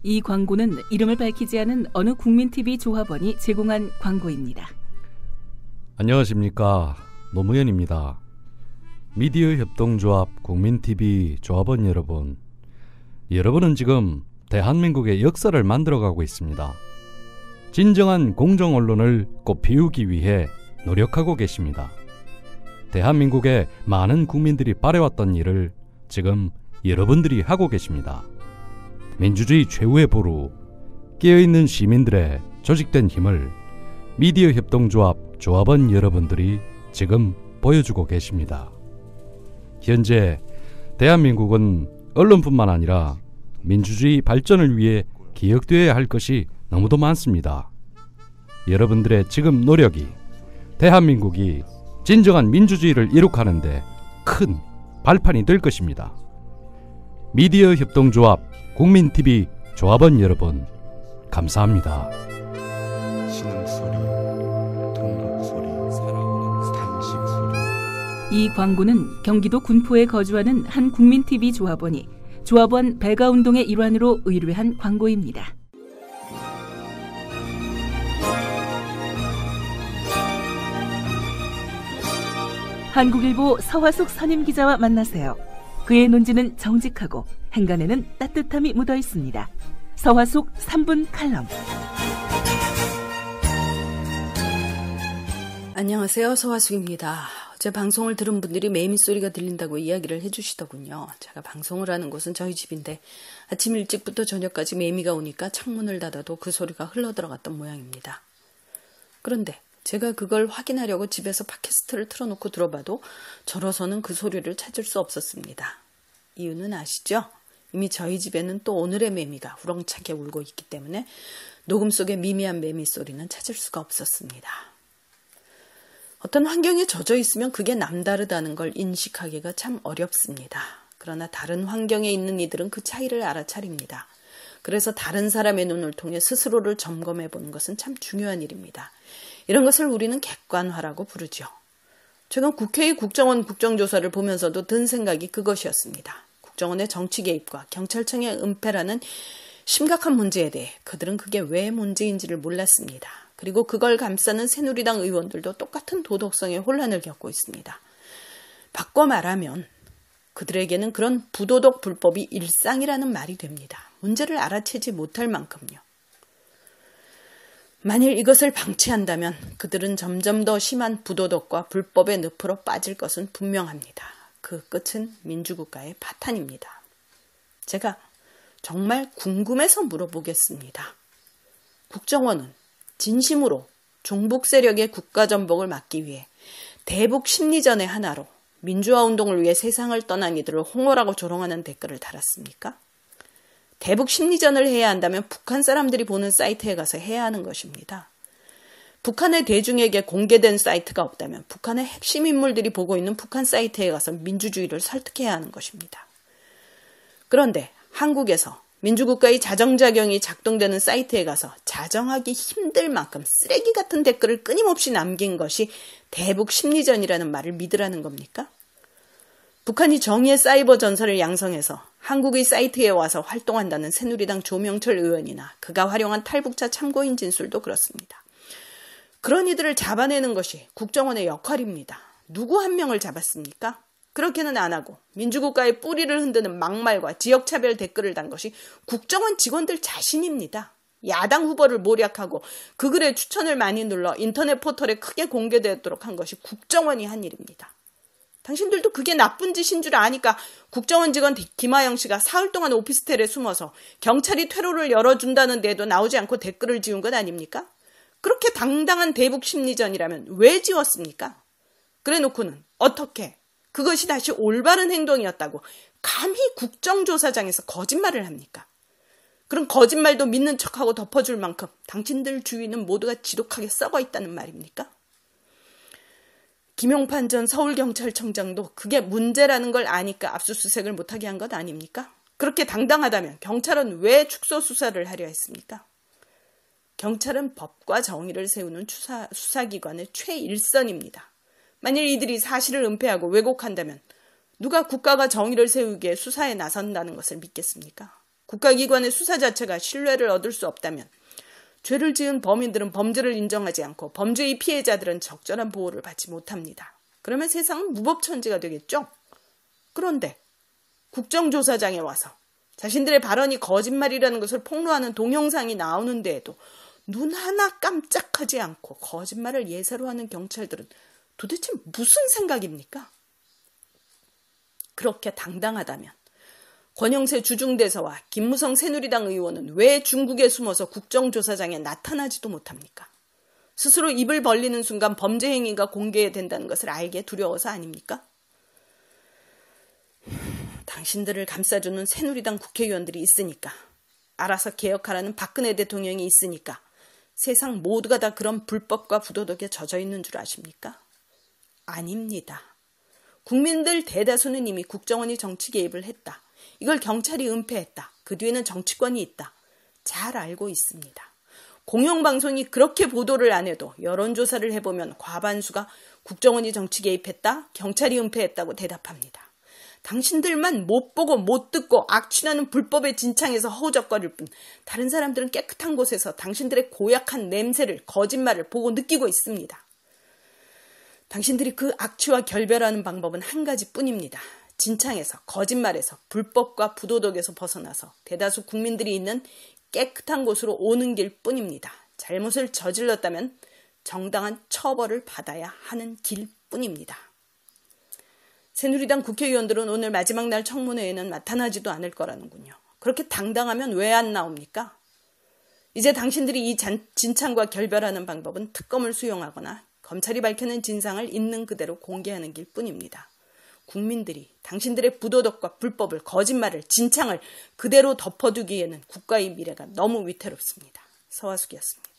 이 광고는 이름을 밝히지 않은 어느 국민TV 조합원이 제공한 광고입니다. 안녕하십니까, 노무현입니다. 미디어 협동조합 국민TV 조합원 여러분, 여러분은 지금 대한민국의 역사를 만들어가고 있습니다. 진정한 공정언론을 꽃피우기 위해 노력하고 계십니다. 대한민국의 많은 국민들이 바래왔던 일을 지금 여러분들이 하고 계십니다. 민주주의 최후의 보루, 깨어있는 시민들의 조직된 힘을 미디어 협동조합 조합원 여러분들이 지금 보여주고 계십니다. 현재 대한민국은 언론뿐만 아니라 민주주의 발전을 위해 기억되어야 할 것이 너무도 많습니다. 여러분들의 지금 노력이 대한민국이 진정한 민주주의를 이룩하는데 큰 발판이 될 것입니다. 미디어 협동조합 국민TV 조합원 여러분, 감사합니다. 신음소리, 동력소리, 살아오는 단식소리. 이 광고는 경기도 군포에 거주하는 한 국민TV 조합원이 조합원 배가운동의 일환으로 의뢰한 광고입니다. 한국일보 서화숙 선임기자와 만나세요. 그의 논지는 정직하고 행간에는 따뜻함이 묻어 있습니다. 서화숙 3분 칼럼. 안녕하세요, 서화숙입니다. 어제 방송을 들은 분들이 매미 소리가 들린다고 이야기를 해주시더군요. 제가 방송을 하는 곳은 저희 집인데 아침 일찍부터 저녁까지 매미가 오니까 창문을 닫아도 그 소리가 흘러들어갔던 모양입니다. 그런데 제가 그걸 확인하려고 집에서 팟캐스트를 틀어놓고 들어봐도 저로서는 그 소리를 찾을 수 없었습니다. 이유는 아시죠? 이미 저희 집에는 또 오늘의 매미가 우렁차게 울고 있기 때문에 녹음 속의 미미한 매미 소리는 찾을 수가 없었습니다. 어떤 환경에 젖어 있으면 그게 남다르다는 걸 인식하기가 참 어렵습니다. 그러나 다른 환경에 있는 이들은 그 차이를 알아차립니다. 그래서 다른 사람의 눈을 통해 스스로를 점검해 보는 것은 참 중요한 일입니다. 이런 것을 우리는 객관화라고 부르죠. 최근 국회의 국정원 국정조사를 보면서도 든 생각이 그것이었습니다. 국정원의 정치 개입과 경찰청의 은폐라는 심각한 문제에 대해 그들은 그게 왜 문제인지를 몰랐습니다. 그리고 그걸 감싸는 새누리당 의원들도 똑같은 도덕성의 혼란을 겪고 있습니다. 바꿔 말하면 그들에게는 그런 부도덕 불법이 일상이라는 말이 됩니다. 문제를 알아채지 못할 만큼요. 만일 이것을 방치한다면 그들은 점점 더 심한 부도덕과 불법의 늪으로 빠질 것은 분명합니다. 그 끝은 민주국가의 파탄입니다. 제가 정말 궁금해서 물어보겠습니다. 국정원은 진심으로 종북 세력의 국가전복을 막기 위해 대북 심리전의 하나로 민주화운동을 위해 세상을 떠난 이들을 홍어라고 조롱하는 댓글을 달았습니까? 대북 심리전을 해야 한다면 북한 사람들이 보는 사이트에 가서 해야 하는 것입니다. 북한의 대중에게 공개된 사이트가 없다면 북한의 핵심 인물들이 보고 있는 북한 사이트에 가서 민주주의를 설득해야 하는 것입니다. 그런데 한국에서 민주국가의 자정작용이 작동되는 사이트에 가서 자정하기 힘들 만큼 쓰레기 같은 댓글을 끊임없이 남긴 것이 대북 심리전이라는 말을 믿으라는 겁니까? 북한이 정의의 사이버 전설을 양성해서 한국의 사이트에 와서 활동한다는 새누리당 조명철 의원이나 그가 활용한 탈북자 참고인 진술도 그렇습니다. 그런 이들을 잡아내는 것이 국정원의 역할입니다. 누구 한 명을 잡았습니까? 그렇게는 안 하고 민주국가의 뿌리를 흔드는 막말과 지역차별 댓글을 단 것이 국정원 직원들 자신입니다. 야당 후보를 모략하고 그 글에 추천을 많이 눌러 인터넷 포털에 크게 공개되도록 한 것이 국정원이 한 일입니다. 당신들도 그게 나쁜 짓인 줄 아니까 국정원 직원 김하영 씨가 사흘 동안 오피스텔에 숨어서 경찰이 퇴로를 열어준다는 데도 나오지 않고 댓글을 지운 것 아닙니까? 그렇게 당당한 대북 심리전이라면 왜 지웠습니까? 그래놓고는 어떻게 그것이 다시 올바른 행동이었다고 감히 국정조사장에서 거짓말을 합니까? 그런 거짓말도 믿는 척하고 덮어줄 만큼 당신들 주위는 모두가 지독하게 썩어 있다는 말입니까? 김용판 전 서울경찰청장도 그게 문제라는 걸 아니까 압수수색을 못하게 한 것 아닙니까? 그렇게 당당하다면 경찰은 왜 축소 수사를 하려 했습니까? 경찰은 법과 정의를 세우는 수사기관의 최일선입니다. 만일 이들이 사실을 은폐하고 왜곡한다면 누가 국가가 정의를 세우기에 수사에 나선다는 것을 믿겠습니까? 국가기관의 수사 자체가 신뢰를 얻을 수 없다면 죄를 지은 범인들은 범죄를 인정하지 않고 범죄의 피해자들은 적절한 보호를 받지 못합니다. 그러면 세상은 무법천지가 되겠죠? 그런데 국정조사장에 와서 자신들의 발언이 거짓말이라는 것을 폭로하는 동영상이 나오는 데에도 눈 하나 깜짝하지 않고 거짓말을 예사로 하는 경찰들은 도대체 무슨 생각입니까? 그렇게 당당하다면 권영세 주중대사와 김무성 새누리당 의원은 왜 중국에 숨어서 국정조사장에 나타나지도 못합니까? 스스로 입을 벌리는 순간 범죄 행위가 공개된다는 것을 알게 두려워서 아닙니까? 당신들을 감싸주는 새누리당 국회의원들이 있으니까, 알아서 개혁하라는 박근혜 대통령이 있으니까 세상 모두가 다 그런 불법과 부도덕에 젖어 있는 줄 아십니까? 아닙니다. 국민들 대다수는 이미 국정원이 정치 개입을 했다. 이걸 경찰이 은폐했다. 그 뒤에는 정치권이 있다. 잘 알고 있습니다. 공영방송이 그렇게 보도를 안 해도 여론조사를 해보면 과반수가 국정원이 정치 개입했다, 경찰이 은폐했다고 대답합니다. 당신들만 못 보고 못 듣고 악취나는 불법의 진창에서 허우적거릴 뿐 다른 사람들은 깨끗한 곳에서 당신들의 고약한 냄새를, 거짓말을 보고 느끼고 있습니다. 당신들이 그 악취와 결별하는 방법은 한 가지뿐입니다. 진창에서, 거짓말에서, 불법과 부도덕에서 벗어나서 대다수 국민들이 있는 깨끗한 곳으로 오는 길뿐입니다. 잘못을 저질렀다면 정당한 처벌을 받아야 하는 길뿐입니다. 새누리당 국회의원들은 오늘 마지막 날 청문회에는 나타나지도 않을 거라는군요. 그렇게 당당하면 왜 안 나옵니까? 이제 당신들이 이 진창과 결별하는 방법은 특검을 수용하거나 검찰이 밝혀낸 진상을 있는 그대로 공개하는 길뿐입니다. 국민들이 당신들의 부도덕과 불법을, 거짓말을, 진창을 그대로 덮어두기에는 국가의 미래가 너무 위태롭습니다. 서화숙이었습니다.